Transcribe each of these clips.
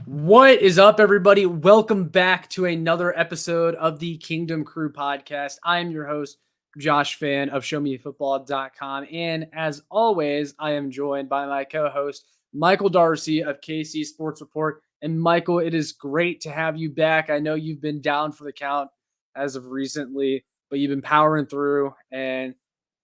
What is up, everybody? Welcome back to another episode of the Kingdom Crew podcast. I am your host, Josh Fan of ShowMeFootball.com. And as always, I am joined by my co-host, Michael Darcy of KC Sports Report. And Michael, it is great to have you back. I know you've been down for the count as of recently, but you've been powering through and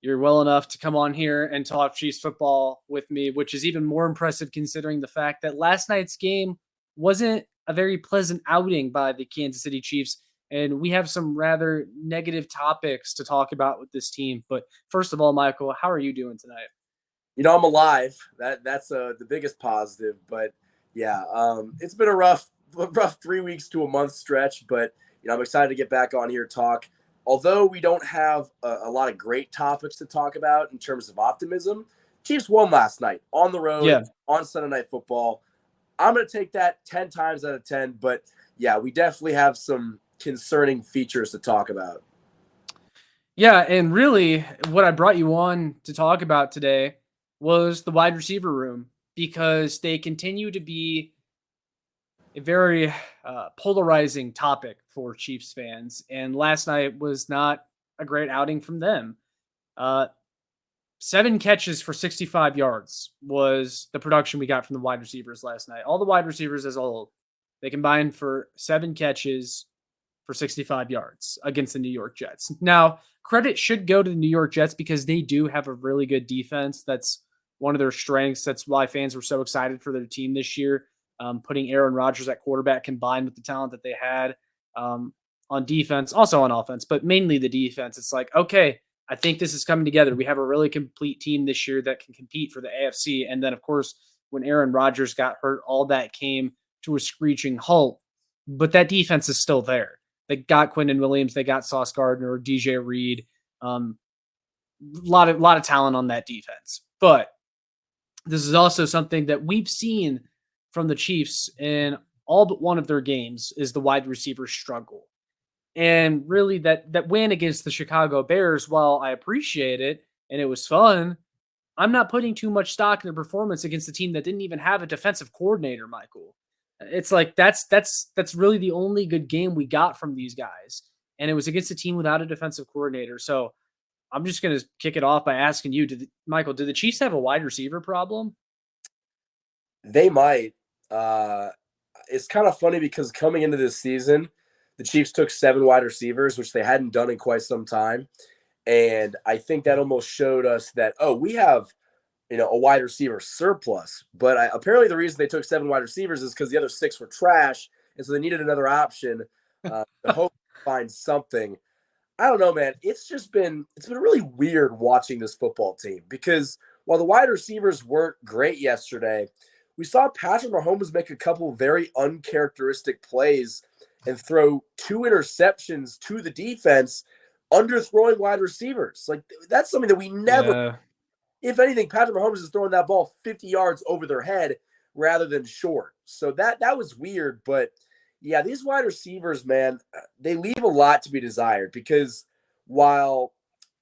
you're well enough to come on here and talk Chiefs football with me, which is even more impressive considering the fact that last night's game wasn't a very pleasant outing by the Kansas City Chiefs. And we have some rather negative topics to talk about with this team. But first of all, Michael, how are you doing tonight? I'm alive. That's the biggest positive. But yeah, it's been a rough 3 weeks to a month stretch. But I'm excited to get back on here talk. Although we don't have a lot of great topics to talk about in terms of optimism, Chiefs won last night on the road on Sunday Night Football. I'm going to take that 10 times out of 10. But yeah, we definitely have some concerning features to talk about. Yeah, and really what I brought you on to talk about today was the wide receiver room because they continue to be a very polarizing topic for Chiefs fans. And last night was not a great outing from them. 7 catches for 65 yards was the production we got from the wide receivers last night. All the wide receivers as a whole, they combined for 7 catches for 65 yards against the New York Jets. Now, credit should go to the New York Jets because they do have a really good defense. That's one of their strengths. That's why fans were so excited for their team this year. Putting Aaron Rodgers at quarterback combined with the talent that they had on defense, also on offense, but mainly the defense. It's like, okay, I think this is coming together. We have a really complete team this year that can compete for the AFC. And then, of course, when Aaron Rodgers got hurt, all that came to a screeching halt. But that defense is still there. They got Quentin Williams, they got Sauce Gardner, DJ Reed. A lot of talent on that defense. But this is also something that we've seen from the Chiefs in all but one of their games is the wide receiver struggle. And really that win against the Chicago Bears, while I appreciate it and it was fun, I'm not putting too much stock in their performance against a team that didn't even have a defensive coordinator, Michael. It's like that's really the only good game we got from these guys. And it was against a team without a defensive coordinator. So I'm just going to kick it off by asking you, Michael, did the Chiefs have a wide receiver problem? They might. It's kind of funny because coming into this season, the Chiefs took 7 wide receivers, which they hadn't done in quite some time. And I think that almost showed us that, we have, a wide receiver surplus. But apparently the reason they took 7 wide receivers is because the other 6 were trash. And so they needed another option to hope to find something. I don't know, man. It's been really weird watching this football team because while the wide receivers weren't great yesterday, we saw Patrick Mahomes make a couple very uncharacteristic plays and throw 2 interceptions to the defense, underthrowing wide receivers. Like, that's something that we never. Yeah. If anything, Patrick Mahomes is throwing that ball 50 yards over their head rather than short. So that was weird. But yeah, these wide receivers, man, they leave a lot to be desired because while,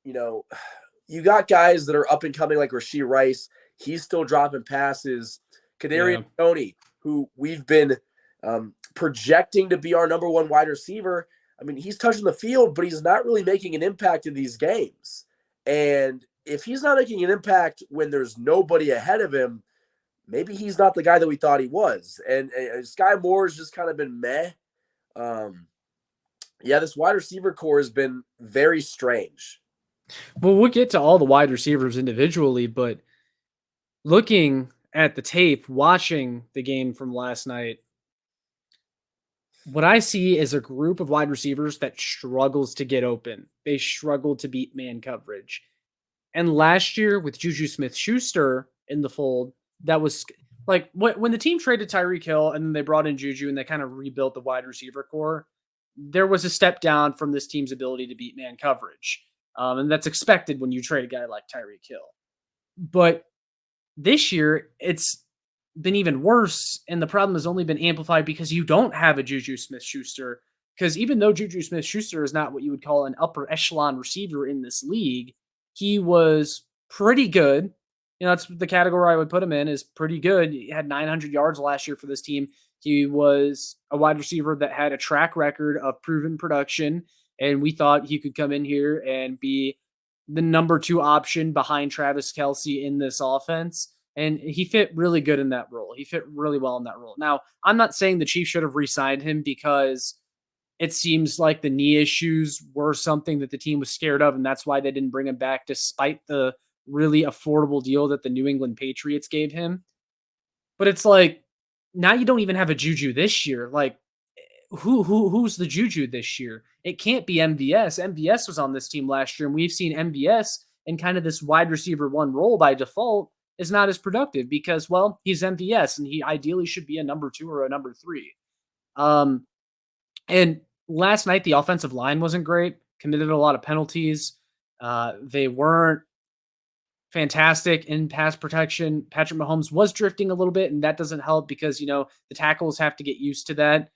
you got guys that are up and coming like Rashee Rice, he's still dropping passes. Kadarius Toney, who we've been projecting to be our number 1 wide receiver. I mean, he's touching the field, but he's not really making an impact in these games. And if he's not making an impact when there's nobody ahead of him, maybe he's not the guy that we thought he was. And Skyy Moore has just kind of been meh. This wide receiver core has been very strange. Well, we'll get to all the wide receivers individually, but looking at the tape, watching the game from last night, what I see is a group of wide receivers that struggles to get open. They struggle to beat man coverage. And last year with Juju Smith-Schuster in the fold, that was like when the team traded Tyreek Hill and then they brought in Juju and they kind of rebuilt the wide receiver core, there was a step down from this team's ability to beat man coverage. And that's expected when you trade a guy like Tyreek Hill. But this year, it's been even worse, and the problem has only been amplified because you don't have a Juju Smith-Schuster. Because even though Juju Smith-Schuster is not what you would call an upper echelon receiver in this league, he was pretty good that's the category I would put him in, is pretty good. He had 900 yards last year for this team. He was a wide receiver that had a track record of proven production, and we thought he could come in here and be the number 2 option behind Travis Kelce in this offense. And he fit really good in that role. He fit really well in that role. Now, I'm not saying the Chiefs should have re-signed him, because it seems like the knee issues were something that the team was scared of, and that's why they didn't bring him back, despite the really affordable deal that the New England Patriots gave him. But it's like, now you don't even have a Juju this year. Like, who's the Juju this year? It can't be MVS. MVS was on this team last year, and we've seen MVS in kind of this wide receiver 1 role by default is not as productive because, well, he's MVS, and he ideally should be a number 2 or a number 3. And last night, the offensive line wasn't great, committed a lot of penalties. They weren't fantastic in pass protection. Patrick Mahomes was drifting a little bit, and that doesn't help because, the tackles have to get used to that.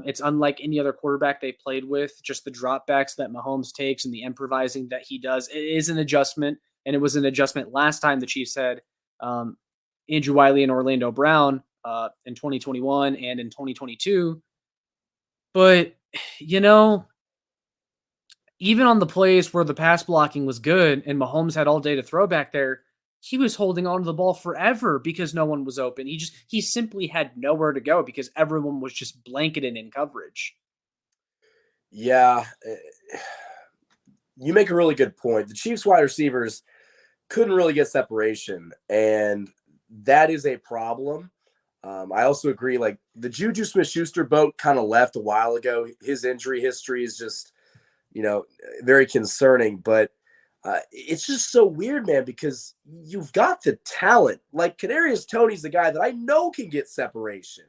It's unlike any other quarterback they've played with, just the dropbacks that Mahomes takes and the improvising that he does. It is an adjustment, and it was an adjustment last time the Chiefs had Andrew Wiley and Orlando Brown in 2021 and in 2022. But, even on the plays where the pass blocking was good and Mahomes had all day to throw back there, he was holding on to the ball forever because no one was open. He simply had nowhere to go because everyone was just blanketed in coverage. Yeah, you make a really good point. The Chiefs wide receivers couldn't really get separation, and that is a problem. I also agree, like the Juju Smith-Schuster boat kind of left a while ago. His injury history is just, very concerning, but it's just so weird, man, because you've got the talent. Like Kadarius Toney's the guy that I know can get separation,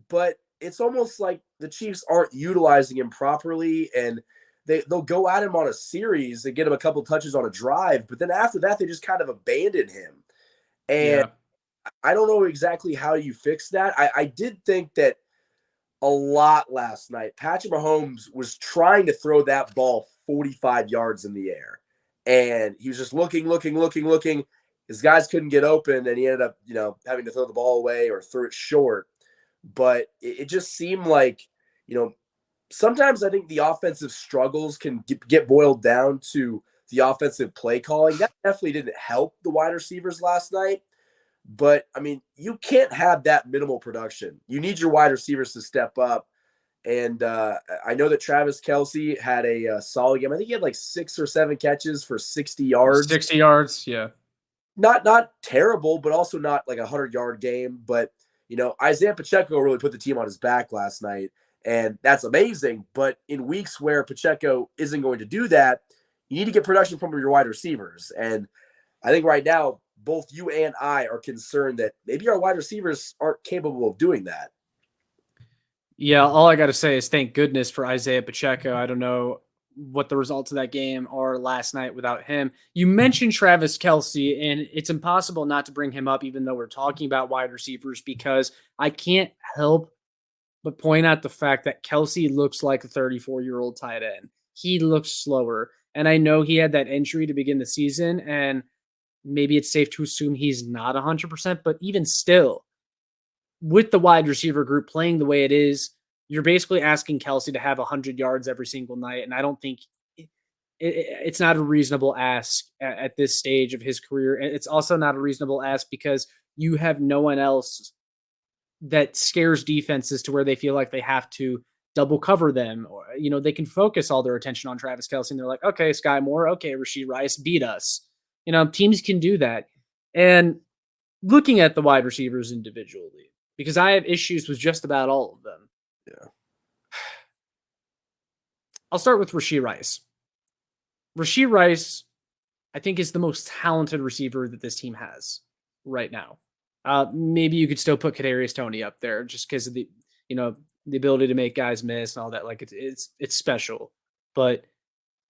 but it's almost like the Chiefs aren't utilizing him properly, and they'll go at him on a series and get him a couple touches on a drive, but then after that, they just kind of abandon him. And Yeah. I don't know exactly how you fix that. I did think that a lot last night. Patrick Mahomes was trying to throw that ball 45 yards in the air, and he was just looking. His guys couldn't get open, and he ended up, having to throw the ball away or throw it short. But it just seemed like, sometimes I think the offensive struggles can get boiled down to the offensive play calling. That definitely didn't help the wide receivers last night. But, I mean, you can't have that minimal production. You need your wide receivers to step up. And I know that Travis Kelce had a solid game. I think he had like 6 or 7 catches for 60 yards. 60 yards, yeah. Not terrible, but also not like a 100-yard game. But, Isaiah Pacheco really put the team on his back last night, and that's amazing. But in weeks where Pacheco isn't going to do that, you need to get production from your wide receivers. And I think right now, both you and I are concerned that maybe our wide receivers aren't capable of doing that. Yeah, all I got to say is thank goodness for Isaiah Pacheco. I don't know what the results of that game are last night without him. You mentioned Travis Kelce, and it's impossible not to bring him up, even though we're talking about wide receivers, because I can't help but point out the fact that Kelce looks like a 34-year-old tight end. He looks slower, and I know he had that injury to begin the season, and maybe it's safe to assume he's not 100%, but even still, with the wide receiver group playing the way it is, you're basically asking Kelce to have 100 yards every single night, and I don't think it's not a reasonable ask at this stage of his career. It's also not a reasonable ask because you have no one else that scares defenses to where they feel like they have to double cover them, or they can focus all their attention on Travis Kelce, and they're like, okay, Skyy Moore, okay, Rashee Rice, beat us. Teams can do that. And looking at the wide receivers individually, because I have issues with just about all of them. Yeah. I'll start with Rashee Rice. Rashee Rice, I think, is the most talented receiver that this team has right now. Maybe you could still put Kadarius Toney up there just because of the ability to make guys miss and all that. Like it's special, but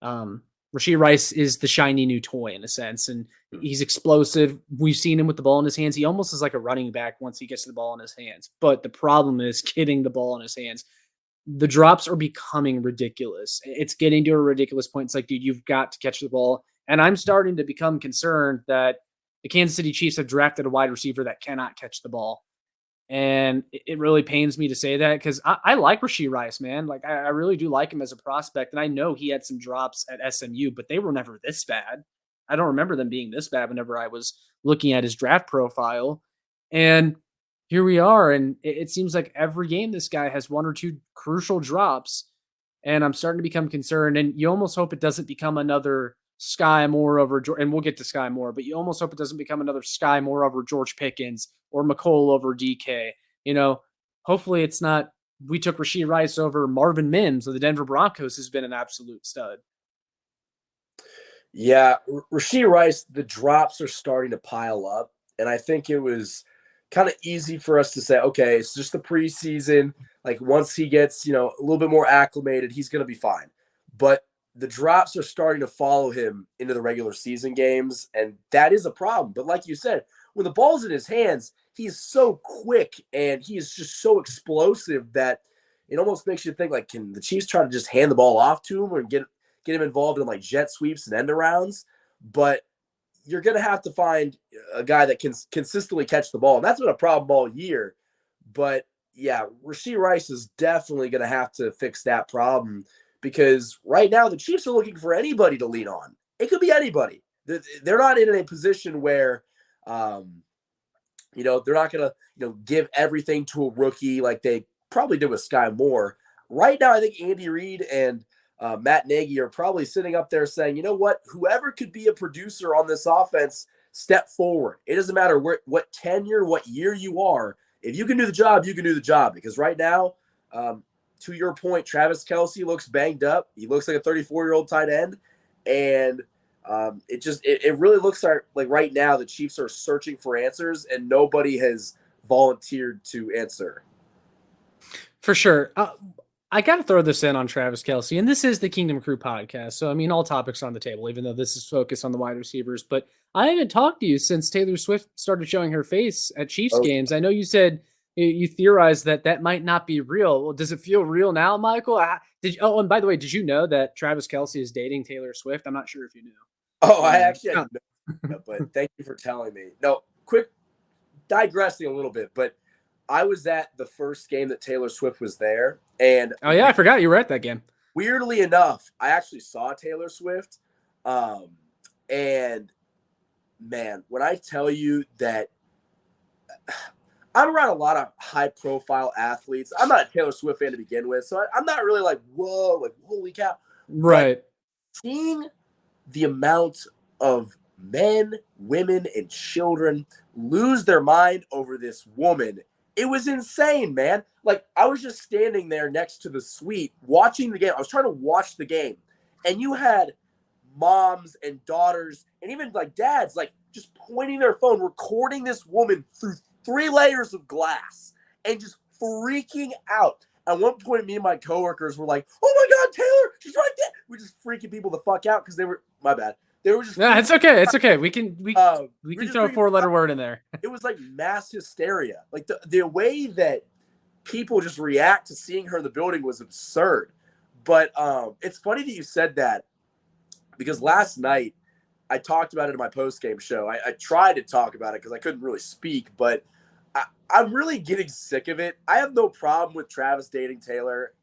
Rashee Rice is the shiny new toy in a sense, and he's explosive. We've seen him with the ball in his hands. He almost is like a running back once he gets the ball in his hands. But the problem is getting the ball in his hands. The drops are becoming ridiculous. It's getting to a ridiculous point. It's like, dude, you've got to catch the ball. And I'm starting to become concerned that the Kansas City Chiefs have drafted a wide receiver that cannot catch the ball. And it really pains me to say that because I like Rashee Rice, man. Like, I really do like him as a prospect. And I know he had some drops at SMU, but they were never this bad. I don't remember them being this bad whenever I was looking at his draft profile. And here we are. And it seems like every game this guy has one or two crucial drops. And I'm starting to become concerned. And you almost hope it doesn't become another Skyy Moore over, and we'll get to Skyy Moore, but you almost hope it doesn't become another Skyy Moore over George Pickens or McCole over DK. Hopefully it's not, we took Rashee Rice over Marvin Mims of the Denver Broncos, who's been an absolute stud. Yeah, Rashee Rice, the drops are starting to pile up. And I think it was kind of easy for us to say, okay, it's just the preseason. Like once he gets, a little bit more acclimated, he's going to be fine. But the drops are starting to follow him into the regular season games, and that is a problem. But like you said, when the ball's in his hands, he's so quick and he is just so explosive that it almost makes you think, like, can the Chiefs try to just hand the ball off to him or get him involved in like jet sweeps and end arounds? But you're going to have to find a guy that can consistently catch the ball. And that's been a problem all year. But yeah, Rashee Rice is definitely going to have to fix that problem, because right now the Chiefs are looking for anybody to lean on. It could be anybody. They're not in a position where, they're not going to, give everything to a rookie like they probably did with Skyy Moore. Right now, I think Andy Reid and Matt Nagy are probably sitting up there saying, you know what, whoever could be a producer on this offense, step forward. It doesn't matter what tenure, what year you are. If you can do the job, you can do the job. Because right now, to your point, Travis Kelce looks banged up. He looks like a 34-year-old tight end. And it really looks like right now the Chiefs are searching for answers and nobody has volunteered to answer. For sure. I got to throw this in on Travis Kelce, and this is the Kingdom Crew podcast. So, I mean, all topics are on the table, even though this is focused on the wide receivers. But I haven't talked to you since Taylor Swift started showing her face at Chiefs games. I know you said you theorized that might not be real. Well, does it feel real now, Michael? And by the way, did you know that Travis Kelce is dating Taylor Swift? I'm not sure if you knew. Oh, I actually didn't know, but thank you for telling me. No, quick digressing a little bit, but I was at the first game that Taylor Swift was there. And oh, yeah, I forgot you were at that game. Weirdly enough, I actually saw Taylor Swift. And man, when I tell you that I'm around a lot of high-profile athletes. I'm not a Taylor Swift fan to begin with, so I'm not really like, whoa, like, holy cow. Right. But seeing the amount of men, women, and children lose their mind over this woman, it was insane, man. Like, I was just standing there next to the suite watching the game. I was trying to watch the game, and you had moms and daughters and even like dads like just pointing their phone, recording this woman through 3 layers of glass and just freaking out. At one point, me and my coworkers were like, "Oh my God, Taylor, she's right there!" We're just freaking people the fuck out because they were, my bad. They were just. Yeah, it's okay. It's okay. We can throw a 4-letter word in there. It was like mass hysteria. Like the way that people just react to seeing her in the building was absurd. But it's funny that you said that, because last night I talked about it in my post-game show. I tried to talk about it because I couldn't really speak, but I'm really getting sick of it. I have no problem with Travis dating Taylor.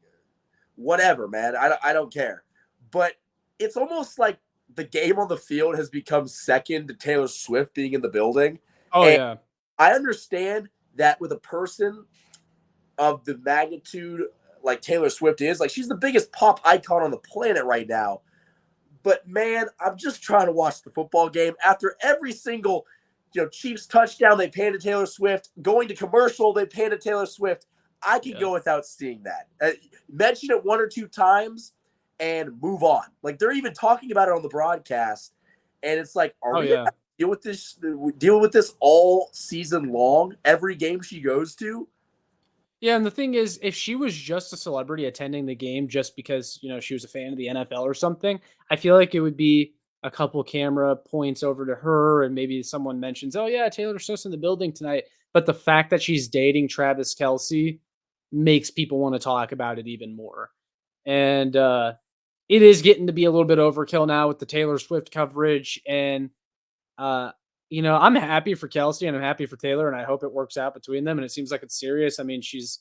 Whatever, man. I don't care. But it's almost like the game on the field has become second to Taylor Swift being in the building. Oh, and yeah. I understand that with a person of the magnitude like Taylor Swift is, like, she's the biggest pop icon on the planet right now. But, man, I'm just trying to watch the football game. After every single, Chiefs touchdown, they pan to Taylor Swift. Going to commercial, they pan to Taylor Swift. I can go without seeing that. Mention it 1 or 2 times and move on. Like, they're even talking about it on the broadcast. And it's like, are we going to deal with this all season long, every game she goes to? Yeah, and the thing is, if she was just a celebrity attending the game just because, she was a fan of the NFL or something, I feel like it would be a couple camera points over to her and maybe someone mentions, oh, yeah, Taylor Swift's in the building tonight. But the fact that she's dating Travis Kelce makes people want to talk about it even more. And it is getting to be a little bit overkill now with the Taylor Swift coverage. And, I'm happy for Kelsey and I'm happy for Taylor, and I hope it works out between them. And it seems like it's serious. I mean, she's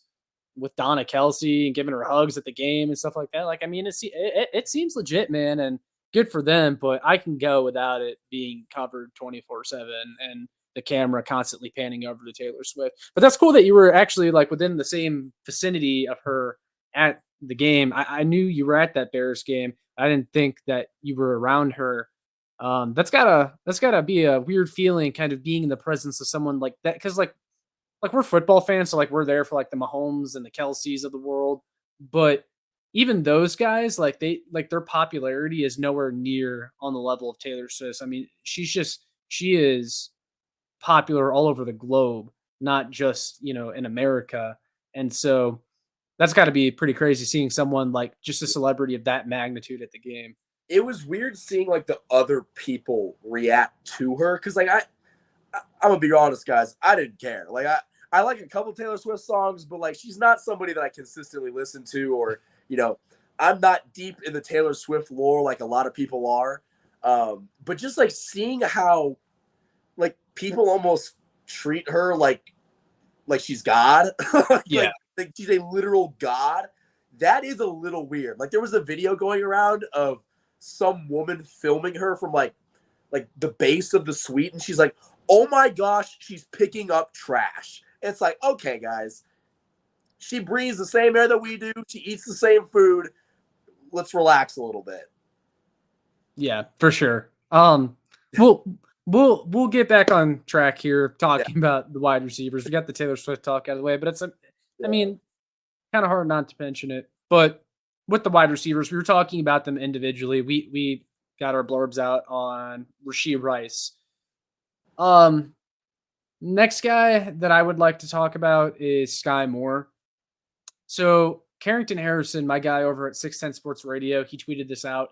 with Donna Kelsey and giving her hugs at the game and stuff like that. Like, I mean, it seems legit, man, and good for them. But I can go without it being covered 24/7 and the camera constantly panning over to Taylor Swift. But that's cool that you were actually like within the same vicinity of her at the game. I knew you were at that Bears game. I didn't think that you were around her. That's gotta be a weird feeling, kind of being in the presence of someone like that, because like we're football fans, so like we're there for like the Mahomes and the Kelseys of the world. But even those guys, like their popularity is nowhere near on the level of Taylor Swift. I mean, she is popular all over the globe, not just in America. And so that's got to be pretty crazy seeing someone like just a celebrity of that magnitude at the game. It was weird seeing like the other people react to her because like I'm gonna be honest, guys, I didn't care. Like I like a couple Taylor Swift songs, but like she's not somebody that I consistently listen to, or I'm not deep in the Taylor Swift lore like a lot of people are. But just like seeing how like people almost treat her like she's God, Yeah. like she's a literal god. That is a little weird. Like there was a video going around of some woman filming her from like the base of the suite, and she's like, "Oh my gosh, she's picking up trash." It's like, okay, guys, she breathes the same air that we do. She eats the same food. Let's relax a little bit. Yeah, for sure. We'll we'll get back on track here Yeah, talking about the wide receivers. We got the Taylor Swift talk out of the way, but I yeah. mean, kind of hard not to mention it. But with the wide receivers, we were talking about them individually. We got our blurbs out on Rashee Rice. Um, Next guy that I would like to talk about is Skyy Moore. So Carrington Harrison, my guy over at 610 Sports Radio, he tweeted this out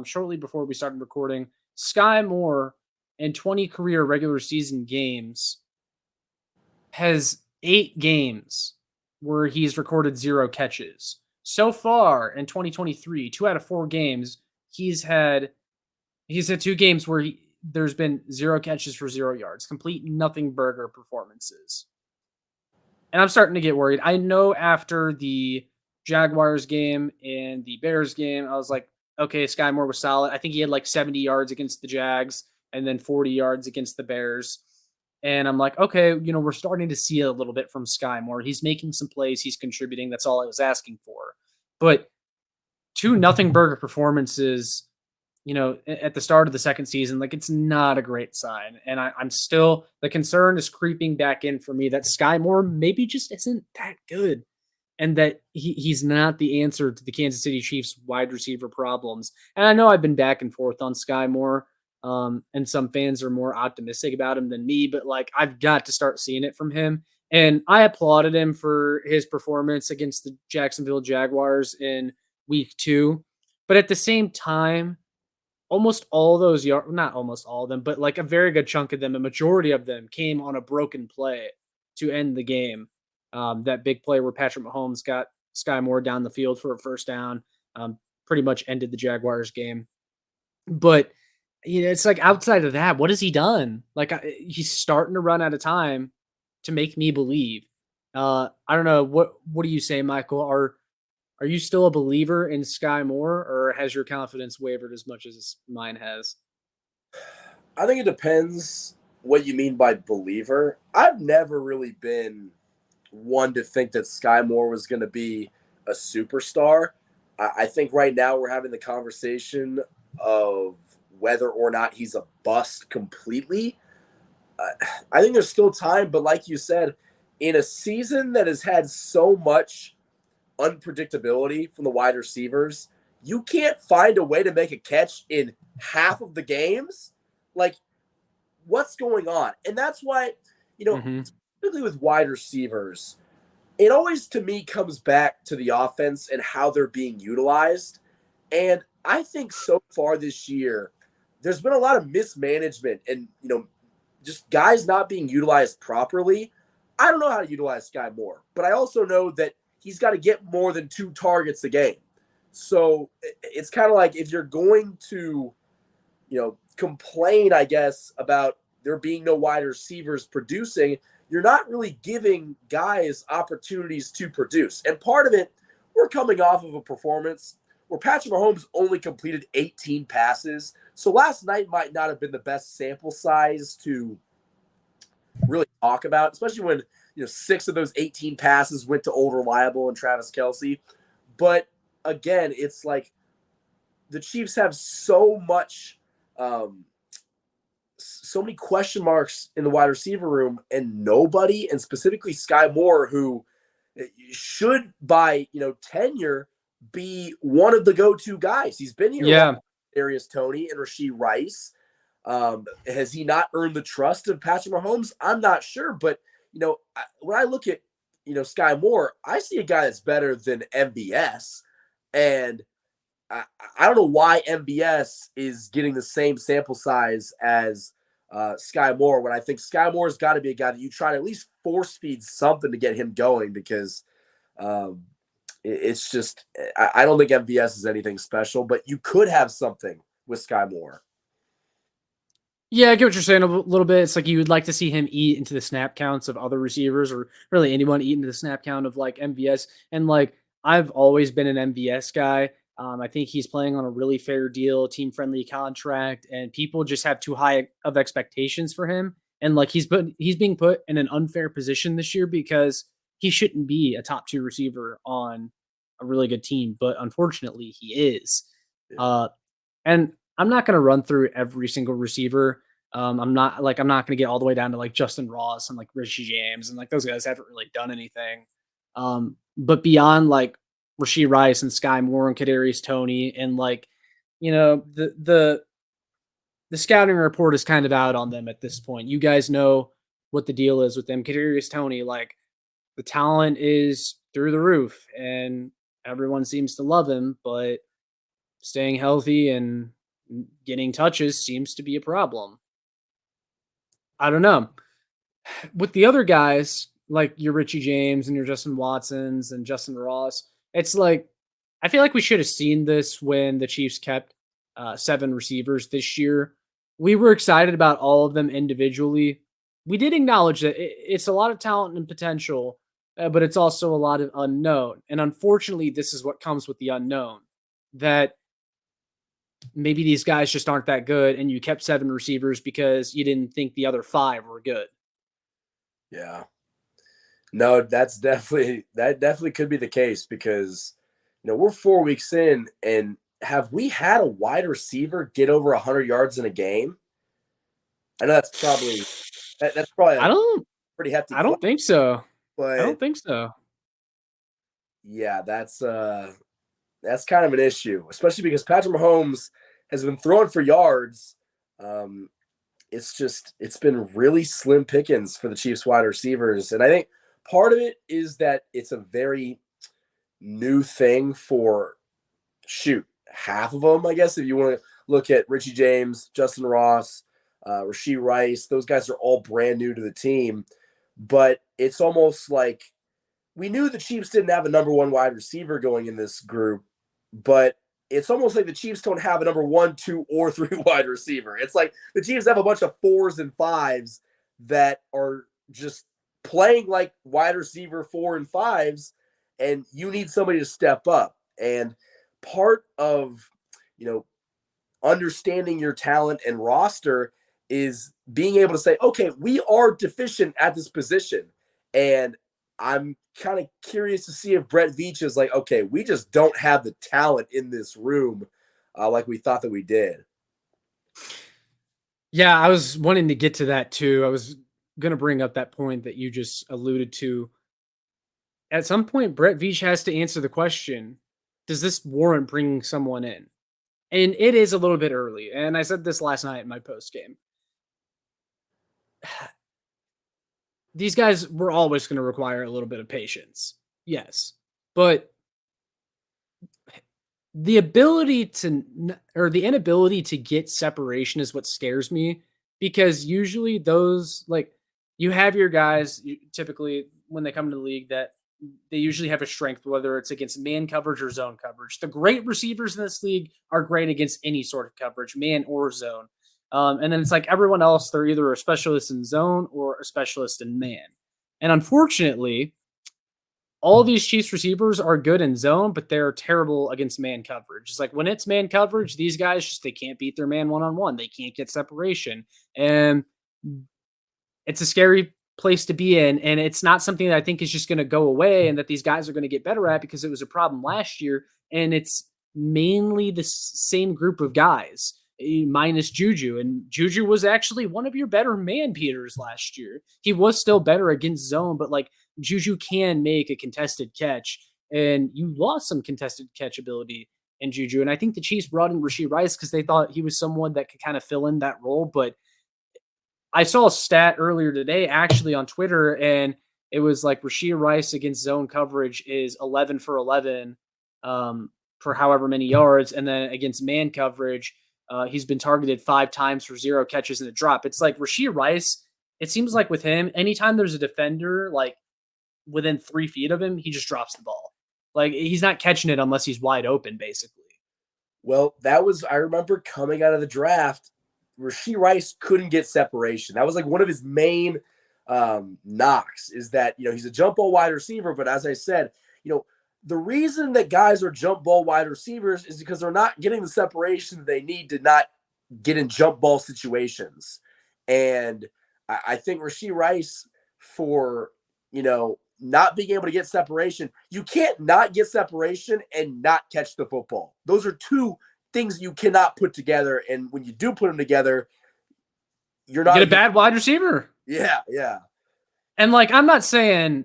shortly before we started recording. Skyy Moore in 20 career regular season games has 8 games where he's recorded 0 catches. So far in 2023, 2 out of 4 games, he's had 2 games where there's been 0 catches for 0 yards, complete nothing burger performances. And I'm starting to get worried. I know after the Jaguars game and the Bears game, I was like, okay, Skyy Moore was solid. I think he had like 70 yards against the Jags and then 40 yards against the Bears. And I'm like, okay, we're starting to see a little bit from Skyy Moore. He's making some plays, he's contributing. That's all I was asking for. But 2 nothing burger performances, at the start of the second season, like it's not a great sign. And I'm still, the concern is creeping back in for me that Skyy Moore maybe just isn't that good, and that he's not the answer to the Kansas City Chiefs wide receiver problems. And I know I've been back and forth on Skyy Moore, and some fans are more optimistic about him than me, but like I've got to start seeing it from him. And I applauded him for his performance against the Jacksonville Jaguars in week 2. But at the same time, almost all those yards, not almost all of them, but like a very good chunk of them, a majority of them came on a broken play to end the game. That big play where Patrick Mahomes got Skyy Moore down the field for a first down, pretty much ended the Jaguars game. But it's like outside of that, what has he done? Like he's starting to run out of time to make me believe. I don't know. What do you say, Michael? Are you still a believer in Skyy Moore, or has your confidence wavered as much as mine has? I think it depends what you mean by believer. I've never really been one to think that Skyy Moore was going to be a superstar. I think right now we're having the conversation of whether or not he's a bust completely. I think there's still time, but like you said, in a season that has had so much unpredictability from the wide receivers, you can't find a way to make a catch in half of the games. Like, what's going on? And that's why, Mm-hmm. particularly with wide receivers, it always to me comes back to the offense and how they're being utilized. And I think so far this year, there's been a lot of mismanagement and, just guys not being utilized properly. I don't know how to utilize Skyy Moore, but I also know that he's got to get more than 2 targets a game. So it's kind of like if you're going to, complain, I guess, about there being no wide receivers producing, you're not really giving guys opportunities to produce. And part of it, we're coming off of a performance where Patrick Mahomes only completed 18 passes. So last night might not have been the best sample size to really talk about, especially when 6 of those 18 passes went to Old Reliable and Travis Kelce. But again, it's like the Chiefs have so many question marks in the wide receiver room, and nobody, and specifically Skyy Moore, who should by tenure be one of the go-to guys. He's been here long. Yeah. Darius Toney and Rashee Rice. Has he not earned the trust of Patrick Mahomes? I'm not sure, but when I look at Skyy Moore, I see a guy that's better than MVS, and I don't know why MVS is getting the same sample size as Skyy Moore, when I think Skyy Moore's got to be a guy that you try to at least force feed something to get him going, because it's just I don't think MVS is anything special, but you could have something with Skyy Moore. Yeah, I get what you're saying a little bit. It's like you would like to see him eat into the snap counts of other receivers, or really anyone eat into the snap count of like MVS. And like I've always been an MVS guy. I think he's playing on a really fair deal, team-friendly contract, and people just have too high of expectations for him. And like he's being put in an unfair position this year because he shouldn't be a top 2 receiver on a really good team, but unfortunately he is. And I'm not going to run through every single receiver. I'm not going to get all the way down to like Justin Ross and like Richie James, and like those guys haven't really done anything. But beyond like Rashee Rice and Skyy Moore and Kadarius Toney, and like, the scouting report is kind of out on them at this point. You guys know what the deal is with them. Kadarius Toney, like the talent is through the roof and everyone seems to love him, but staying healthy and getting touches seems to be a problem. I don't know. With the other guys, like your Richie James and your Justin Watsons and Justin Ross, it's like I feel like we should have seen this when the Chiefs kept 7 receivers this year. We were excited about all of them individually. We did acknowledge that it's a lot of talent and potential, but it's also a lot of unknown. And unfortunately, this is what comes with the unknown, that maybe these guys just aren't that good, and you kept 7 receivers because you didn't think the other 5 were good. Yeah. No, that definitely could be the case, because we're 4 weeks in, and have we had a wide receiver get over 100 yards in a game? I know that's probably pretty hefty. I don't think so. But I don't think so. Yeah, that's kind of an issue, especially because Patrick Mahomes has been throwing for yards. It's been really slim pickings for the Chiefs wide receivers. And I think part of it is that it's a very new thing for half of them, I guess, if you want to look at Richie James, Justin Ross, Rashee Rice. Those guys are all brand new to the team. But it's almost like we knew the Chiefs didn't have a number 1 wide receiver going in this group, but it's almost like the Chiefs don't have a number 1, 2, or 3 wide receiver. It's like the Chiefs have a bunch of 4s and 5s that are just playing like wide receiver 4 and 5s, and you need somebody to step up. And part of, understanding your talent and roster is being able to say, okay, we are deficient at this position. And I'm kind of curious to see if Brett Veach is like, okay, we just don't have the talent in this room like we thought that we did. Yeah, I was wanting to get to that too. I was going to bring up that point that you just alluded to. At some point, Brett Veach has to answer the question, does this warrant bringing someone in? And it is a little bit early. And I said this last night in my post game. These guys were always going to require a little bit of patience. Yes. But the ability to, or the inability to get separation is what scares me, because usually those, like, you have your guys typically when they come to the league that they usually have a strength, whether it's against man coverage or zone coverage. The great receivers in this league are great against any sort of coverage, man or zone. And then it's like everyone else, they're either a specialist in zone or a specialist in man. And unfortunately, all these Chiefs receivers are good in zone, but they're terrible against man coverage. It's like when it's man coverage, these guys just they can't beat their man one on one. They can't get separation. And it's a scary place to be in. And it's not something that I think is just going to go away and that these guys are going to get better at because it was a problem last year. And it's mainly the same group of guys minus Juju. And Juju was actually one of your better man beaters last year. He was still better against zone, but like Juju can make a contested catch. And you lost some contested catch ability in Juju. And I think the Chiefs brought in Rashee Rice because they thought he was someone that could kind of fill in that role. But I saw a stat earlier today actually on Twitter, and it was like Rashee Rice against zone coverage is 11 for 11 for however many yards. And then against man coverage, he's been targeted 5 times for 0 catches and a drop. It's like Rashee Rice, it seems like with him, anytime there's a defender like within 3 feet of him, he just drops the ball. Like he's not catching it unless he's wide open, basically. Well, I remember coming out of the draft, Rashee Rice couldn't get separation. That was like one of his main knocks is that, he's a jump ball wide receiver. But as I said, the reason that guys are jump ball wide receivers is because they're not getting the separation they need to not get in jump ball situations. And I think Rashee Rice for, not being able to get separation, you can't not get separation and not catch the football. Those are two things you cannot put together. And when you do put them together, you're not get a bad wide receiver. Yeah. And like, I'm not saying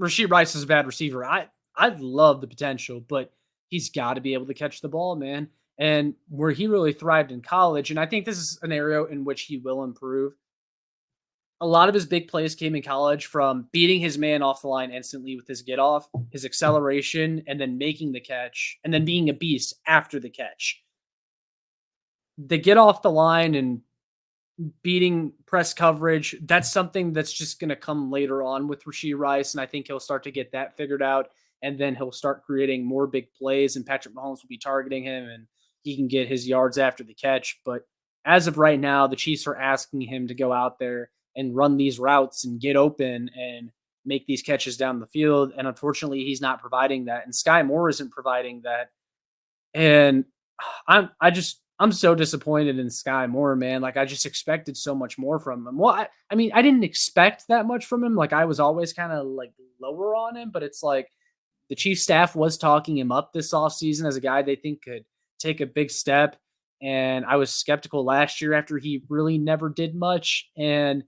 Rashee Rice is a bad receiver. I love the potential, but he's got to be able to catch the ball, man. And where he really thrived in college, and I think this is an area in which he will improve. A lot of his big plays came in college from beating his man off the line instantly with his get off, his acceleration, and then making the catch, and then being a beast after the catch. The get off the line and beating press coverage, that's something that's just going to come later on with Rashee Rice. And I think he'll start to get that figured out. And then he'll start creating more big plays, and Patrick Mahomes will be targeting him and he can get his yards after the catch. But as of right now, the Chiefs are asking him to go out there and run these routes and get open and make these catches down the field. And unfortunately, he's not providing that. And Skyy Moore isn't providing that. And I'm so disappointed in Skyy Moore, man. Like I just expected so much more from him. Well, I mean, I didn't expect that much from him. Like I was always kind of like lower on him, but it's like the chief staff was talking him up this offseason as a guy they think could take a big step. And I was skeptical last year after he really never did much. And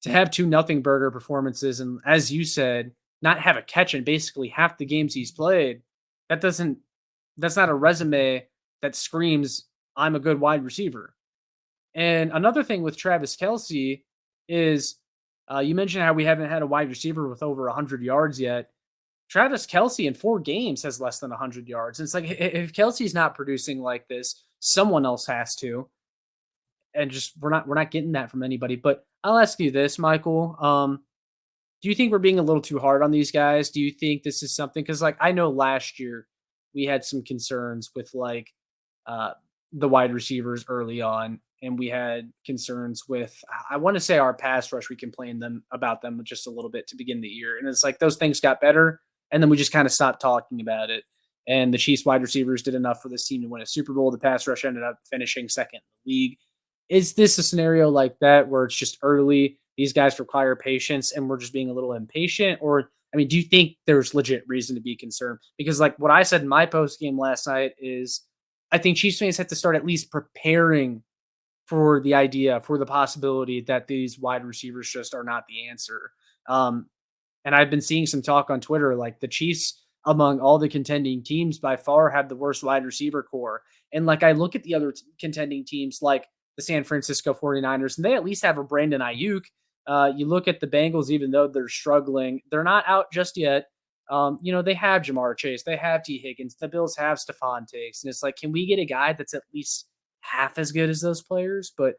to have 2-0 burger performances and, as you said, not have a catch in basically half the games he's played, that's not a resume that screams, I'm a good wide receiver. And another thing with Travis Kelce is you mentioned how we haven't had a wide receiver with over 100 yards yet. Travis Kelce in 4 games has less than 100 yards. And it's like, if Kelsey's not producing like this, someone else has to. And just we're not getting that from anybody. But I'll ask you this, Michael. Do you think we're being a little too hard on these guys? Do you think this is something? Because like I know last year we had some concerns with like the wide receivers early on, and we had concerns with I want to say our pass rush. We complained about them just a little bit to begin the year, and it's like those things got better, and then we just kind of stopped talking about it. And the Chiefs wide receivers did enough for this team to win a Super Bowl. The pass rush ended up finishing second in the league. Is this a scenario like that where it's just early? These guys require patience, and we're just being a little impatient, or I mean, do you think there's legit reason to be concerned? Because like what I said in my post game last night is I think Chiefs fans have to start at least preparing for the idea, for the possibility that these wide receivers just are not the answer. And I've been seeing some talk on Twitter, like the Chiefs among all the contending teams by far have the worst wide receiver core. And like I look at the other contending teams like the San Francisco 49ers, and they at least have a Brandon Ayuk. You look at the Bengals, even though they're struggling, they're not out just yet. They have Jamar Chase, they have T. Higgins, the Bills have Stephon Diggs, and it's like, can we get a guy that's at least half as good as those players? But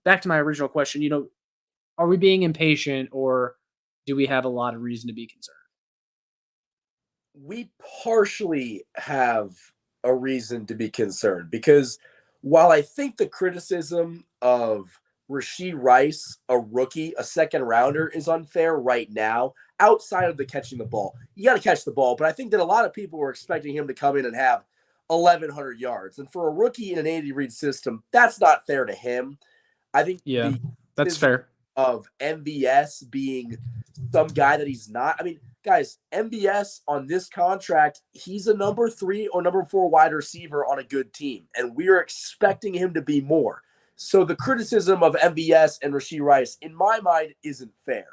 back to my original question, are we being impatient, or do we have a lot of reason to be concerned? We partially have a reason to be concerned because while I think the criticism of Rashee Rice, a rookie, a second rounder, is unfair right now, outside of the catching the ball. You got to catch the ball, but I think that a lot of people were expecting him to come in and have 1,100 yards. And for a rookie in an Andy Reid system, that's not fair to him. I think Yeah, the that's fair. of MVS being some guy that he's not. I mean, guys, MVS on this contract, he's a number 3 or number 4 wide receiver on a good team, and we are expecting him to be more. So the criticism of MVS and Rashee Rice, in my mind, isn't fair.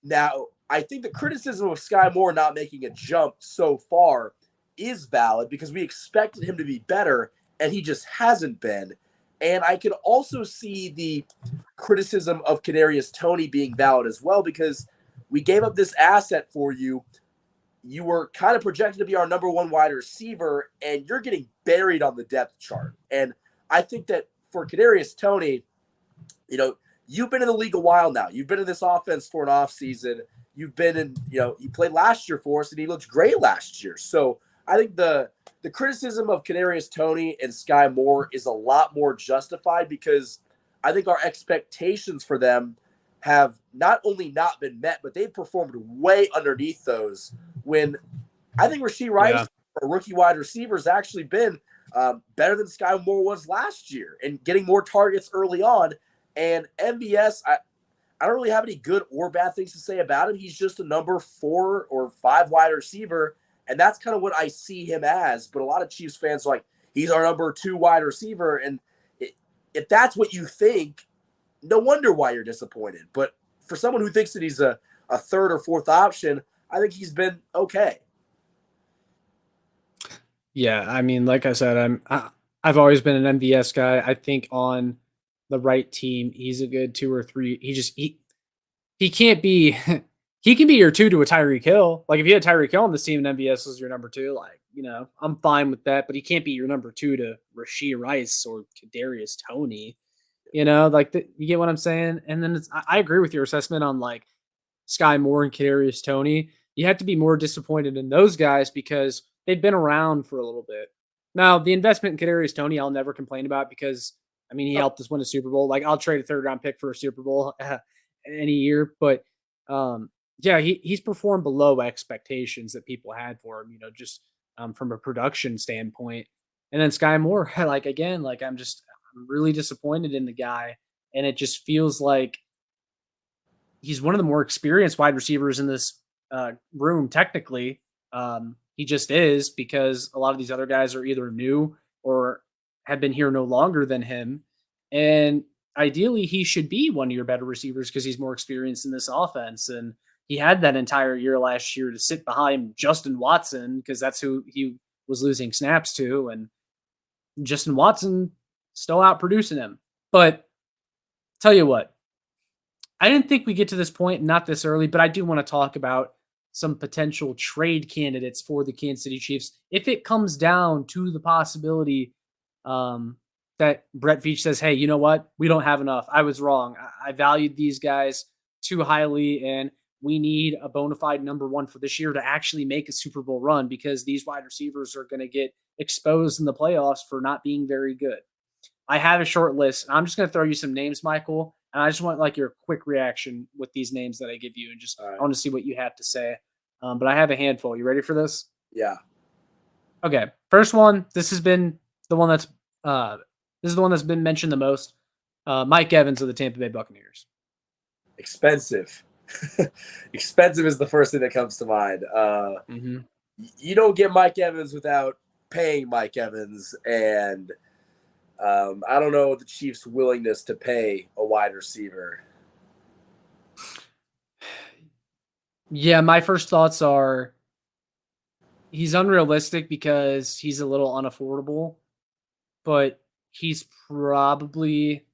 Now, I think the criticism of Skyy Moore not making a jump so far is valid because we expected him to be better, and he just hasn't been. And I could also see the criticism of Kadarius Toney being valid as well because we gave up this asset for you. You were kind of projected to be our number 1 wide receiver, and you're getting buried on the depth chart. And I think that for Kadarius Toney, you've been in the league a while now. You've been in this offense for an offseason. You've been in, you played last year for us, and he looked great last year. So I think the criticism of Kadarius Toney and Skyy Moore is a lot more justified because I think our expectations for them have not only not been met, but they've performed way underneath those. When I think Rashee Rice, a rookie wide receiver, has actually been better than Skyy Moore was last year and getting more targets early on. And MVS, I don't really have any good or bad things to say about him. He's just a number 4 or 5 wide receiver. And that's kind of what I see him as. But a lot of Chiefs fans are like, he's our number 2 wide receiver. And if that's what you think, no wonder why you're disappointed. But for someone who thinks that he's a 3rd or 4th option, I think he's been okay. Yeah, I mean, like I said, I've always been an MVS guy. I think on the right team, he's a good 2 or 3. He can't be he can be your 2 to a Tyreek Hill. Like if you had Tyreek Hill on the team and MVS was your number 2, like, I'm fine with that, but he can't be your number 2 to Rashee Rice or Kadarius Toney. You get what I'm saying? And then I agree with your assessment on like Skyy Moore and Kadarius Toney. You have to be more disappointed in those guys because they've been around for a little bit. Now, the investment in Kadarius Toney, I'll never complain about because he helped us win a Super Bowl. Like I'll trade a 3rd round pick for a Super Bowl any year, but yeah, he's performed below expectations that people had for him. Just from a production standpoint. And then Skyy Moore, I'm really disappointed in the guy, and it just feels like he's one of the more experienced wide receivers in this room. Technically, he just is because a lot of these other guys are either new or have been here no longer than him. And ideally, he should be one of your better receivers because he's more experienced in this offense. And he had that entire year last year to sit behind Justin Watson because that's who he was losing snaps to. And Justin Watson still out producing him. But tell you what, I didn't think we get to this point, not this early, but I do want to talk about some potential trade candidates for the Kansas City Chiefs. If it comes down to the possibility that Brett Veach says, hey, you know what? We don't have enough. I was wrong. I valued these guys too highly, and we need a bona fide number 1 for this year to actually make a Super Bowl run because these wide receivers are going to get exposed in the playoffs for not being very good. I have a short list, and I'm just going to throw you some names, Michael, and I just want like your quick reaction with these names that I give you, and just I want to see what you have to say. But I have a handful. You ready for this? Yeah. Okay. First one. This is the one that's been mentioned the most. Mike Evans of the Tampa Bay Buccaneers. Expensive. Expensive is the first thing that comes to mind. You don't get Mike Evans without paying Mike Evans, and I don't know the Chiefs' willingness to pay a wide receiver. Yeah, my first thoughts are he's unrealistic because he's a little unaffordable, but he's probably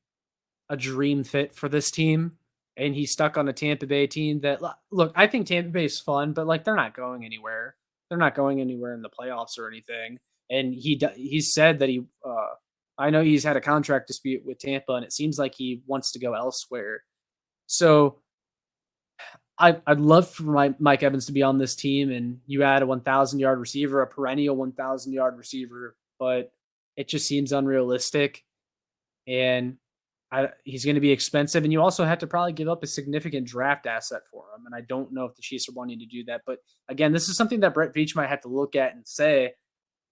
a dream fit for this team. And he's stuck on a Tampa Bay team that, look, I think Tampa Bay is fun, but like they're not going anywhere. They're not going anywhere in the playoffs or anything. And he said that I know he's had a contract dispute with Tampa, and it seems like he wants to go elsewhere. So I'd love for Mike Evans to be on this team, and you add a 1,000-yard receiver, a perennial 1,000-yard receiver, but it just seems unrealistic. and he's going to be expensive. And you also have to probably give up a significant draft asset for him. And I don't know if the Chiefs are wanting to do that. But again, this is something that Brett Veach might have to look at and say,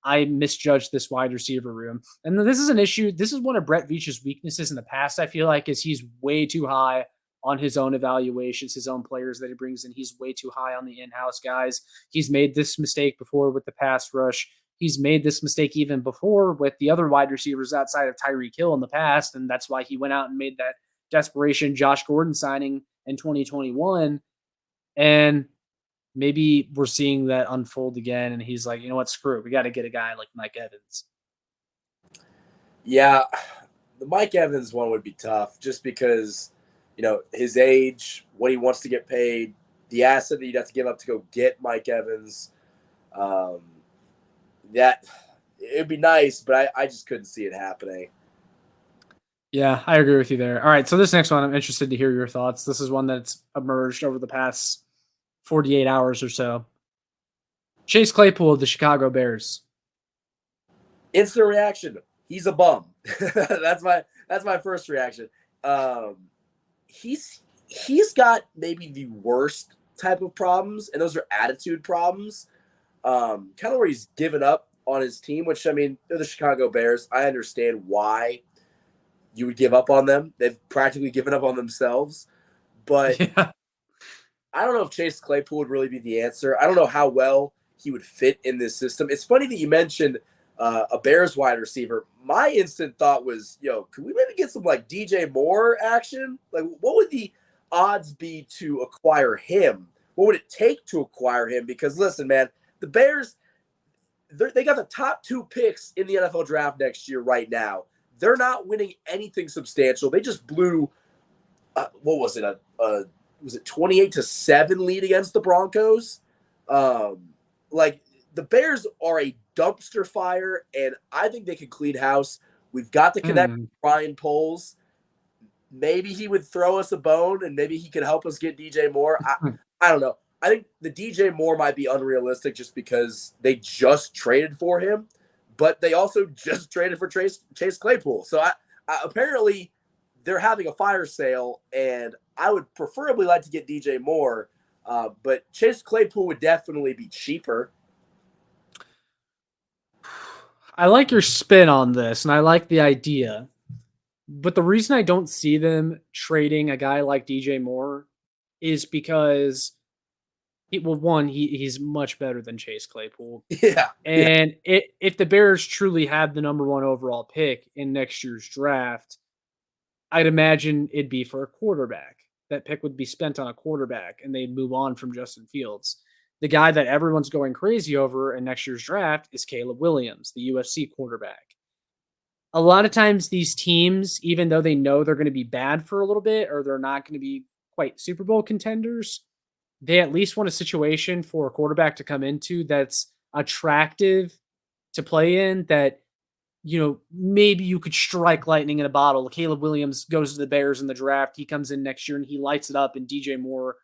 I misjudged this wide receiver room. And this is an issue. This is one of Brett Veach's weaknesses in the past, I feel like, is he's way too high on his own evaluations, his own players that he brings in. He's way too high on the in-house guys. He's made this mistake before with the pass rush. He's made this mistake even before with the other wide receivers outside of Tyreek Hill in the past. And that's why he went out and made that desperation Josh Gordon signing in 2021. And maybe we're seeing that unfold again. And he's like, you know what, screw it. We got to get a guy like Mike Evans. Yeah, the Mike Evans one would be tough just because, his age, what he wants to get paid, the asset that you'd have to give up to go get Mike Evans. That it'd be nice, but I just couldn't see it happening. Yeah, I agree with you there. All right, so this next one, I'm interested to hear your thoughts. This is one that's emerged over the past 48 hours or so. Chase Claypool of the Chicago Bears. Instant reaction. He's a bum. that's my first reaction. He's got maybe the worst type of problems, and those are attitude problems. Kind of where he's given up on his team, which, I mean, they're the Chicago Bears. I understand why you would give up on them. They've practically given up on themselves. But Yeah. I don't know if Chase Claypool would really be the answer. I don't know how well he would fit in this system. It's funny that you mentioned a Bears wide receiver. My instant thought was, could we maybe get some like DJ Moore action? Like, what would the odds be to acquire him? What would it take to acquire him? Because listen, man, the Bears, they got the top 2 picks in the NFL draft next year right now. They're not winning anything substantial. They just blew, what was it? Was it 28-7 lead against the Broncos? Like, the Bears are a dumpster fire, and I think they can clean house. We've got to connect with Ryan Poles. Maybe he would throw us a bone, and maybe he could help us get DJ Moore. I don't know. I think the DJ Moore might be unrealistic just because they just traded for him, but they also just traded for Chase Claypool. So I apparently they're having a fire sale, and I would preferably like to get DJ Moore, but Chase Claypool would definitely be cheaper. I like your spin on this, and I like the idea. But the reason I don't see them trading a guy like DJ Moore is because he's much better than Chase Claypool. Yeah. And if the Bears truly had the number 1 overall pick in next year's draft, I'd imagine it'd be for a quarterback. That pick would be spent on a quarterback, and they'd move on from Justin Fields. The guy that everyone's going crazy over in next year's draft is Caleb Williams, the USC quarterback. A lot of times these teams, even though they know they're going to be bad for a little bit or they're not going to be quite Super Bowl contenders, they at least want a situation for a quarterback to come into that's attractive to play in, that, maybe you could strike lightning in a bottle. Caleb Williams goes to the Bears in the draft. He comes in next year and he lights it up, and DJ Moore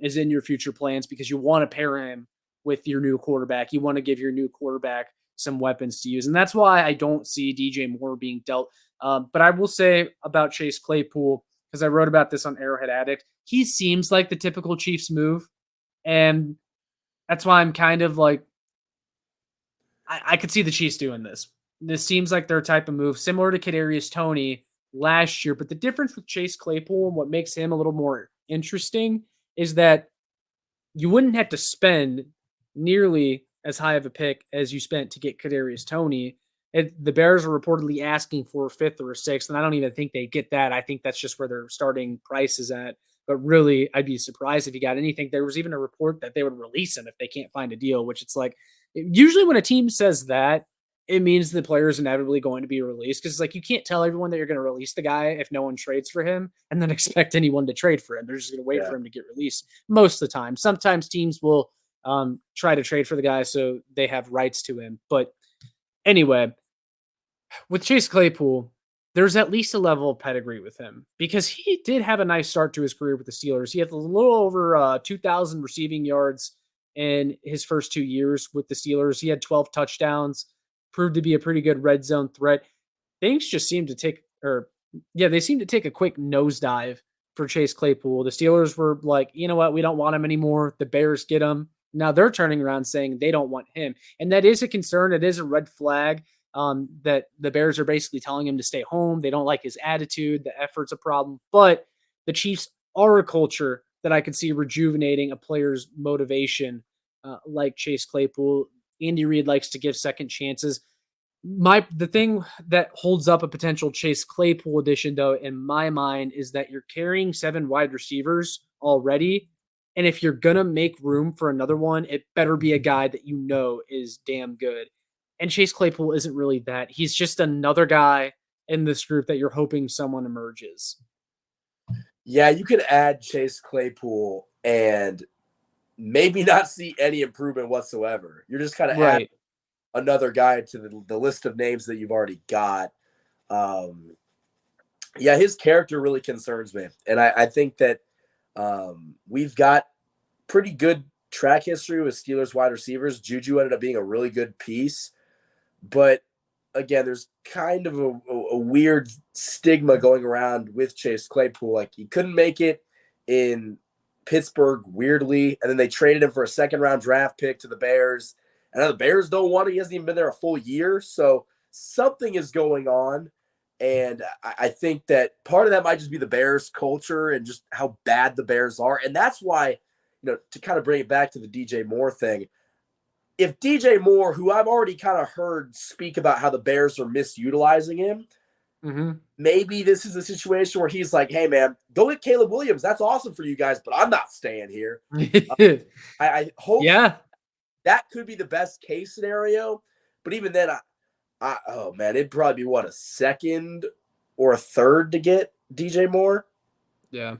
is in your future plans because you want to pair him with your new quarterback. You want to give your new quarterback some weapons to use. And that's why I don't see DJ Moore being dealt. But I will say about Chase Claypool, because I wrote about this on Arrowhead Addict, he seems like the typical Chiefs move. And that's why I'm kind of like, I could see the Chiefs doing this. This seems like their type of move, similar to Kadarius Toney last year. But the difference with Chase Claypool and what makes him a little more interesting is that you wouldn't have to spend nearly as high of a pick as you spent to get Kadarius Toney. The Bears are reportedly asking for a 5th or a 6th, and I don't even think they get that. I think that's just where their starting price is at. But really, I'd be surprised if he got anything. There was even a report that they would release him if they can't find a deal, which it's like, usually when a team says that, it means the player is inevitably going to be released, because it's like you can't tell everyone that you're going to release the guy if no one trades for him and then expect anyone to trade for him. They're just going to wait for him to get released most of the time. Sometimes teams will try to trade for the guy so they have rights to him. But anyway, with Chase Claypool, there's at least a level of pedigree with him because he did have a nice start to his career with the Steelers. He had a little over 2,000 receiving yards in his first 2 years with the Steelers. He had 12 touchdowns, proved to be a pretty good red zone threat. Things just seemed to take or yeah, they seemed to take a quick nosedive for Chase Claypool. The Steelers were like, you know what, we don't want him anymore. The Bears get him. Now they're turning around saying they don't want him, and that is a concern. It is a red flag. That the Bears are basically telling him to stay home. They don't like his attitude. The effort's a problem, but the Chiefs are a culture that I could see rejuvenating a player's motivation, like Chase Claypool. Andy Reid likes to give second chances. The thing that holds up a potential Chase Claypool addition, though, in my mind, is that you're carrying 7 wide receivers already. And if you're gonna make room for another one, it better be a guy that you know is damn good. And Chase Claypool isn't really that. He's just another guy in this group that you're hoping someone emerges. Yeah, you could add Chase Claypool and maybe not see any improvement whatsoever. You're just kind of adding Right. another guy to the list of names that you've already got. Yeah, his character really concerns me. And I think that we've got pretty good track history with Steelers wide receivers. Juju ended up being a really good piece. But again, there's kind of a weird stigma going around with Chase Claypool. Like he couldn't make it in Pittsburgh, weirdly, and then they traded him for a second-round draft pick to the Bears. And now the Bears don't want him. He hasn't even been there a full year. So something is going on. And I think that part of that might just be the Bears culture and just how bad the Bears are. And that's why, to kind of bring it back to the DJ Moore thing, if DJ Moore, who I've already kind of heard speak about how the Bears are misutilizing him, maybe this is a situation where he's like, hey, man, go get Caleb Williams. That's awesome for you guys, but I'm not staying here. I hope that could be the best case scenario. But even then, oh, man, it'd probably be, what, a second or a third to get DJ Moore? Yeah,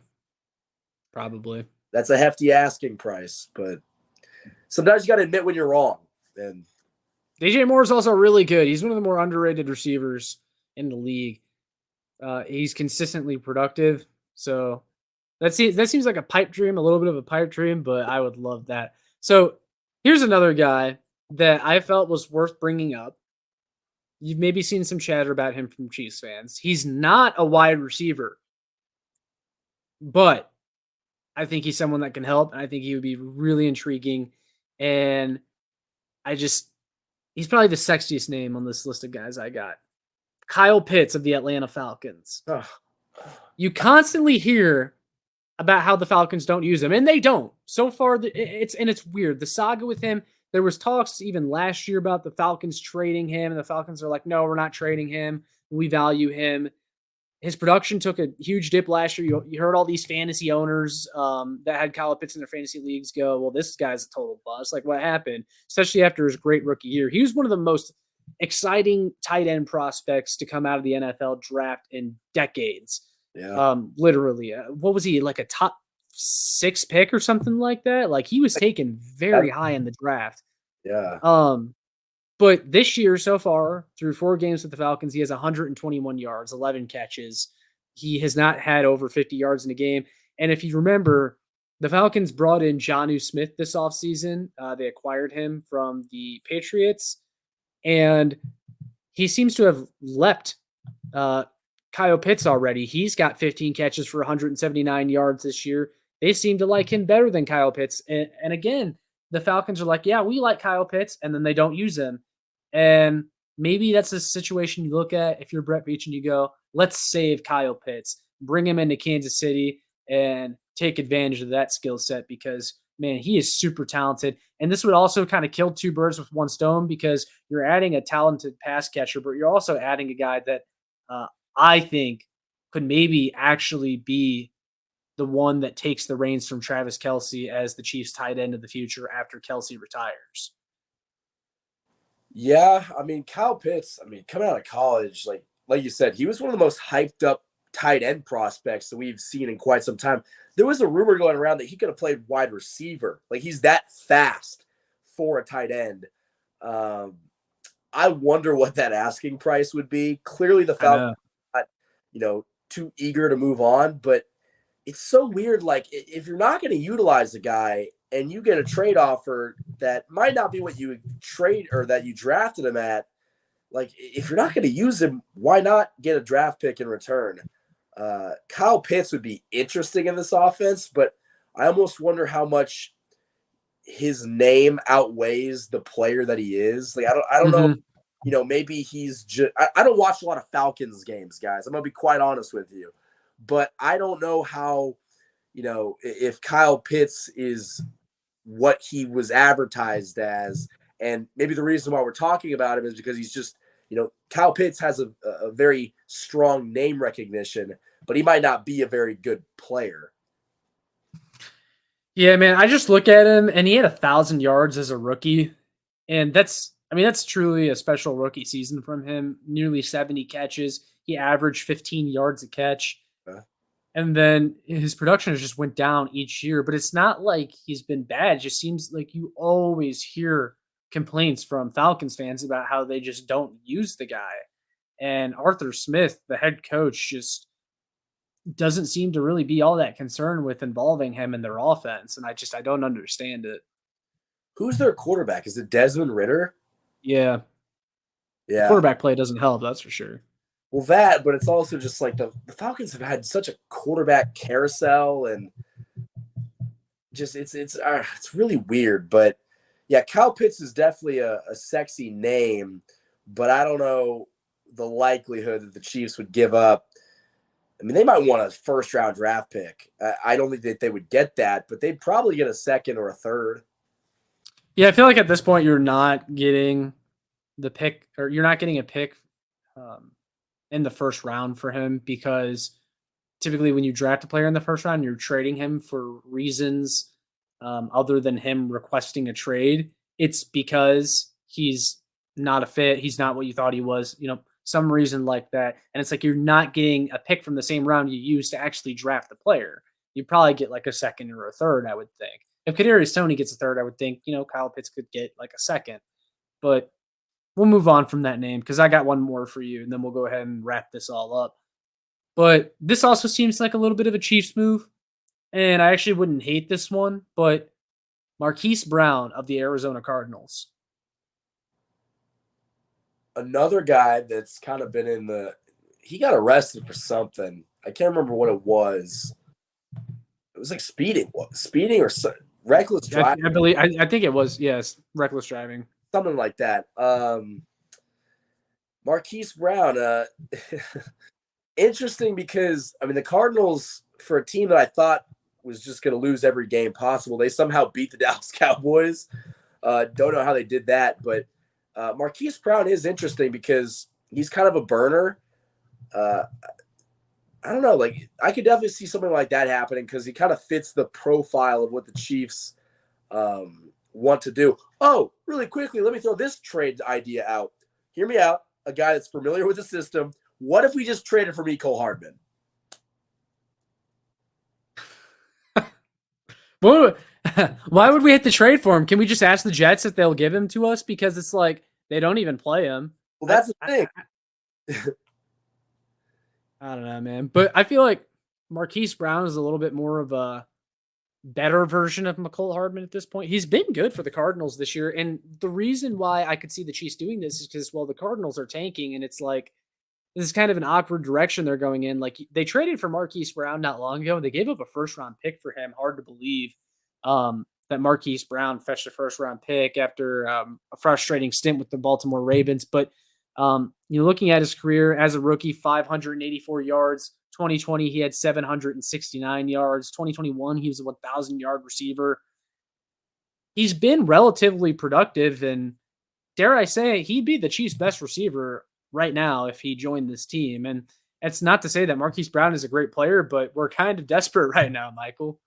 probably. That's a hefty asking price, but sometimes you got to admit when you're wrong. And DJ Moore is also really good. He's one of the more underrated receivers in the league. He's consistently productive. So that seems like a pipe dream, a little bit of a pipe dream, but I would love that. So here's another guy that I felt was worth bringing up. You've maybe seen some chatter about him from Chiefs fans. He's not a wide receiver, but I think he's someone that can help, and I think he would be really intriguing. And he's probably the sexiest name on this list of guys I got. Kyle Pitts of the Atlanta Falcons. You constantly hear about how the Falcons don't use him, and they don't. So far, it's weird. The saga with him, there was talks even last year about the Falcons trading him, and the Falcons are like, no, we're not trading him. We value him. His production took a huge dip last year. You heard all these fantasy owners that had Kyle Pitts in their fantasy leagues go, well, this guy's a total bust. Like, what happened? Especially after his great rookie year. He was one of the most exciting tight end prospects to come out of the NFL draft in decades. Yeah. Literally. What was he, like a top 6 pick or something like that? Like, he was taken very high in the draft. Yeah. But this year so far, through 4 games with the Falcons, he has 121 yards, 11 catches. He has not had over 50 yards in a game. And if you remember, the Falcons brought in Jonnu Smith this offseason. They acquired him from the Patriots. And he seems to have leapt Kyle Pitts already. He's got 15 catches for 179 yards this year. They seem to like him better than Kyle Pitts. And again, the Falcons are like, yeah, we like Kyle Pitts, and then they don't use him. And maybe that's a situation you look at if you're Brett Veach and you go, let's save Kyle Pitts, bring him into Kansas City and take advantage of that skill set because, man, he is super talented. And this would also kind of kill 2 birds with one stone because you're adding a talented pass catcher, but you're also adding a guy that I think could maybe actually be the one that takes the reins from Travis Kelce as the Chiefs tight end of the future after Kelce retires. Yeah, I mean, Kyle Pitts, coming out of college, like you said, he was one of the most hyped up tight end prospects that we've seen in quite some time. There was a rumor going around that he could have played wide receiver. Like, he's that fast for a tight end. I wonder what that asking price would be. Clearly the Falcons are not, too eager to move on, but it's so weird. Like, if you're not going to utilize a guy and you get a trade offer that might not be what you trade or that you drafted him at, like if you're not going to use him, why not get a draft pick in return? Kyle Pitts would be interesting in this offense, but I almost wonder how much his name outweighs the player that he is. Like I don't know. Mhm. Maybe he's just. I don't watch a lot of Falcons games, guys. I'm gonna be quite honest with you, but I don't know how. If Kyle Pitts is what he was advertised as, and maybe the reason why we're talking about him is because he's just. Kyle Pitts has a very strong name recognition, but he might not be a very good player. Yeah, man. I just look at him, and he had 1,000 yards as a rookie, and that's truly a special rookie season from him. Nearly 70 catches. He averaged 15 yards a catch. Uh, And then his production has just went down each year, but it's not like he's been bad. It just seems like you always hear complaints from Falcons fans about how they just don't use the guy. And Arthur Smith, the head coach, just doesn't seem to really be all that concerned with involving him in their offense. And I don't understand it. Who's their quarterback? Is it Desmond Ritter? Yeah. The Yeah. quarterback play doesn't help, that's for sure. Well, that, but it's also just like the Falcons have had such a quarterback carousel, and just it's really weird. But yeah, Kyle Pitts is definitely a sexy name, but I don't know the likelihood that the Chiefs would give up. I mean, they might want a first round draft pick. I don't think that they would get that, but they'd probably get a second or a third. Yeah, I feel like at this point you're not getting the pick, or you're not getting a pick um, in the first round for him, because typically when you draft a player in the first round, you're trading him for reasons other than him requesting a trade. It's because he's not a fit. He's not what you thought he was, some reason like that. And it's like you're not getting a pick from the same round you used to actually draft the player. You probably get like a second or a third, I would think. If Kadarius Toney gets a third, I would think, Kyle Pitts could get like a second. But we'll move on from that name because I got one more for you, and then we'll go ahead and wrap this all up. But this also seems like a little bit of a Chiefs move, and I actually wouldn't hate this one, but Marquise Brown of the Arizona Cardinals. Another guy that's kind of been he got arrested for something. I can't remember what it was. It was like speeding or reckless driving. I think it was, yes, reckless driving. Something like that. Marquise Brown, interesting because, I mean, the Cardinals, for a team that I thought was just going to lose every game possible, they somehow beat the Dallas Cowboys. Don't know how they did that, but Marquise Brown is interesting because he's kind of a burner. I don't know. Like, I could definitely see something like that happening because he kind of fits the profile of what the Chiefs want to do. Oh, really quickly, let me throw this trade idea out. Hear me out. A guy that's familiar with the system. What if we just traded for Mecole Hardman? Why would we have to trade for him? Can we just ask the Jets if they'll give him to us? Because it's like they don't even play him. Well, that's the thing. I don't know, man. But I feel like Marquise Brown is a little bit more of a better version of Mecole Hardman at this point. He's been good for the Cardinals this year. And the reason why I could see the Chiefs doing this is because, well, the Cardinals are tanking, and it's like this is kind of an awkward direction they're going in. Like, they traded for Marquise Brown not long ago. They gave up a first round pick for him. Hard to believe that Marquise Brown fetched a first round pick after a frustrating stint with the Baltimore Ravens. But looking at his career as a rookie, 584 yards. 2020, he had 769 yards. 2021, he was a 1,000-yard receiver. He's been relatively productive, and dare I say, he'd be the Chiefs' best receiver right now if he joined this team. And it's not to say that Marquise Brown is a great player, but we're kind of desperate right now, Michael.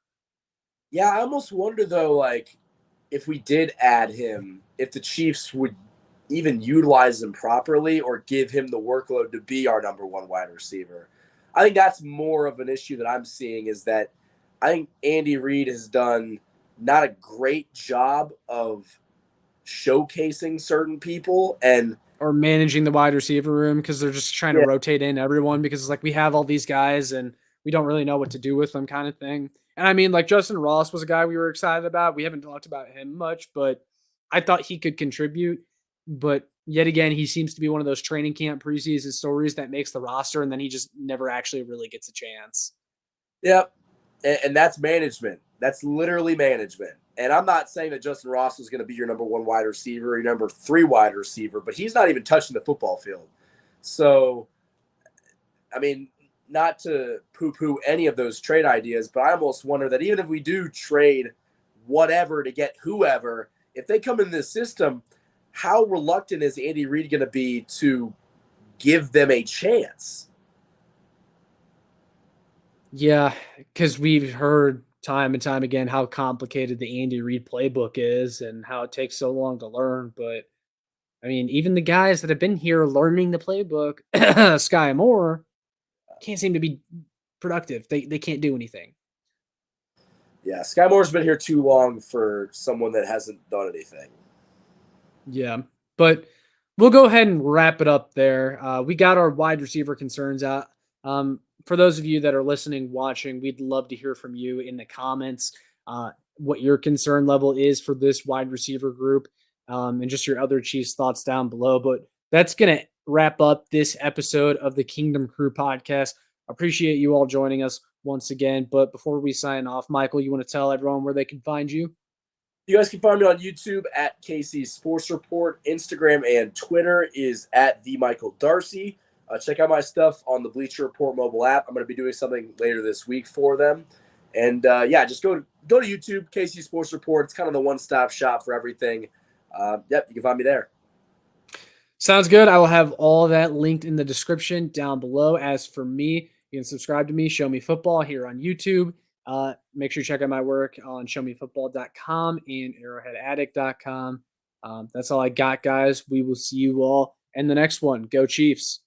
Yeah, I almost wonder, though, like, if we did add him, if the Chiefs would even utilize him properly or give him the workload to be our number one wide receiver. I think that's more of an issue that I'm seeing, is that I think Andy Reid has done not a great job of showcasing certain people or managing the wide receiver room, because they're just trying to rotate in everyone, because it's like we have all these guys and we don't really know what to do with them, kind of thing. And I mean, like, Justin Ross was a guy we were excited about. We haven't talked about him much, but I thought he could contribute. But Yet again, he seems to be one of those training camp preseason stories that makes the roster, and then he just never actually really gets a chance. Yep. And that's management. That's literally management. And I'm not saying that Justin Ross is going to be your number one wide receiver or your number 3 wide receiver, but he's not even touching the football field. So, I mean, not to poo-poo any of those trade ideas, but I almost wonder that even if we do trade whatever to get whoever, if they come in this system, how reluctant is Andy Reid going to be to give them a chance? Yeah, because we've heard time and time again how complicated the Andy Reid playbook is and how it takes so long to learn. But I mean, even the guys that have been here learning the playbook, Skyy Moore, can't seem to be productive. They can't do anything. Yeah, Skyy Moore's been here too long for someone that hasn't done anything. Yeah, but we'll go ahead and wrap it up there. We got our wide receiver concerns out. For those of you that are listening, watching, we'd love to hear from you in the comments. What your concern level is for this wide receiver group, and just your other Chiefs thoughts down below. But that's gonna wrap up this episode of the Kingdom Crew podcast. Appreciate you all joining us once again. But before we sign off, Michael, you want to tell everyone where they can find you? You guys can find me on YouTube at KC Sports Report. Instagram and Twitter is at the Michael Darcy. Check out my stuff on the Bleacher Report mobile app. I'm going to be doing something later this week for them. And yeah, just go to YouTube, KC Sports Report. It's kind of the one-stop shop for everything. Yep, you can find me there. Sounds good. I will have all of that linked in the description down below. As for me, you can subscribe to me, Show Me Football here on YouTube. Make sure you check out my work on showmefootball.com and arrowheadaddict.com. That's all I got, guys. We will see you all in the next one. Go Chiefs.